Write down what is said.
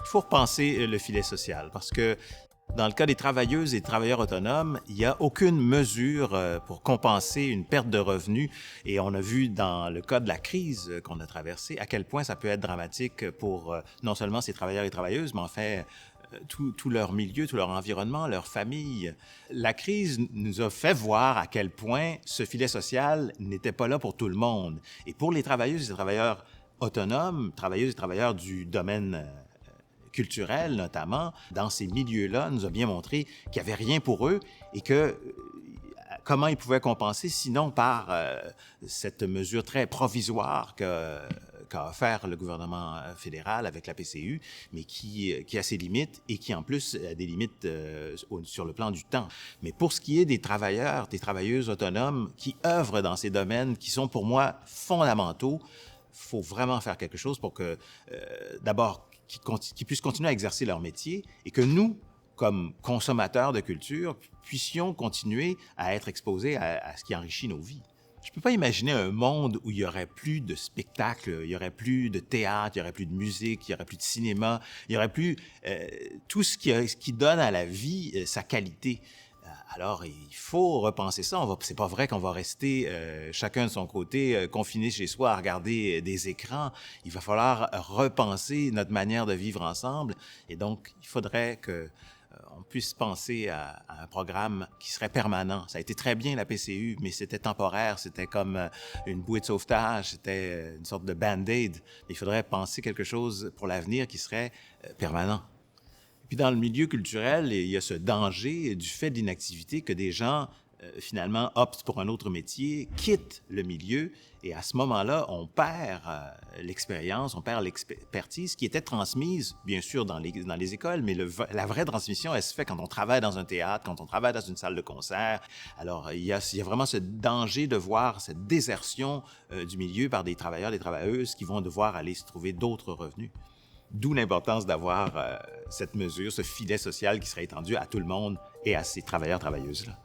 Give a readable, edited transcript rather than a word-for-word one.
Il faut repenser le filet social parce que dans le cas des travailleuses et travailleurs autonomes, il n'y a aucune mesure pour compenser une perte de revenus. Et on a vu dans le cas de la crise qu'on a traversée à quel point ça peut être dramatique pour non seulement ces travailleurs et travailleuses, mais en fait tout leur milieu, tout leur environnement, leur famille. La crise nous a fait voir à quel point ce filet social n'était pas là pour tout le monde. Et pour les travailleuses et travailleurs autonomes, travailleuses et travailleurs du domaine culturel notamment, dans ces milieux-là, nous a bien montré qu'il n'y avait rien pour eux et que comment ils pouvaient compenser, sinon par cette mesure très provisoire qu'a offert le gouvernement fédéral avec la PCU, mais qui a ses limites et qui, en plus, a des limites sur le plan du temps. Mais pour ce qui est des travailleurs, des travailleuses autonomes qui œuvrent dans ces domaines qui sont, pour moi, fondamentaux, il faut vraiment faire quelque chose pour que, d'abord, qu'ils puissent continuer à exercer leur métier et que nous, comme consommateurs de culture, puissions continuer à être exposés à ce qui enrichit nos vies. Je ne peux pas imaginer un monde où il n'y aurait plus de spectacles, il n'y aurait plus de théâtre, il n'y aurait plus de musique, il n'y aurait plus de cinéma, il n'y aurait plus tout ce qui donne à la vie sa qualité. Alors, il faut repenser ça. C'est pas vrai qu'on va rester chacun de son côté, confiné chez soi à regarder des écrans. Il va falloir repenser notre manière de vivre ensemble. Et donc, il faudrait que on puisse penser à un programme qui serait permanent. Ça a été très bien, la PCU, mais c'était temporaire. C'était comme une bouée de sauvetage. C'était une sorte de band-aid. Il faudrait penser quelque chose pour l'avenir qui serait permanent. Puis dans le milieu culturel, il y a ce danger du fait de l'inactivité que des gens, finalement, optent pour un autre métier, quittent le milieu, et à ce moment-là, on perd l'expérience, on perd l'expertise qui était transmise, bien sûr, dans les écoles, mais la vraie transmission, elle se fait quand on travaille dans un théâtre, quand on travaille dans une salle de concert. Alors, il y a vraiment ce danger de voir cette désertion du milieu par des travailleurs, des travailleuses qui vont devoir aller se trouver d'autres revenus. D'où l'importance d'avoir cette mesure, ce filet social qui serait étendu à tout le monde et à ces travailleurs, travailleuses-là.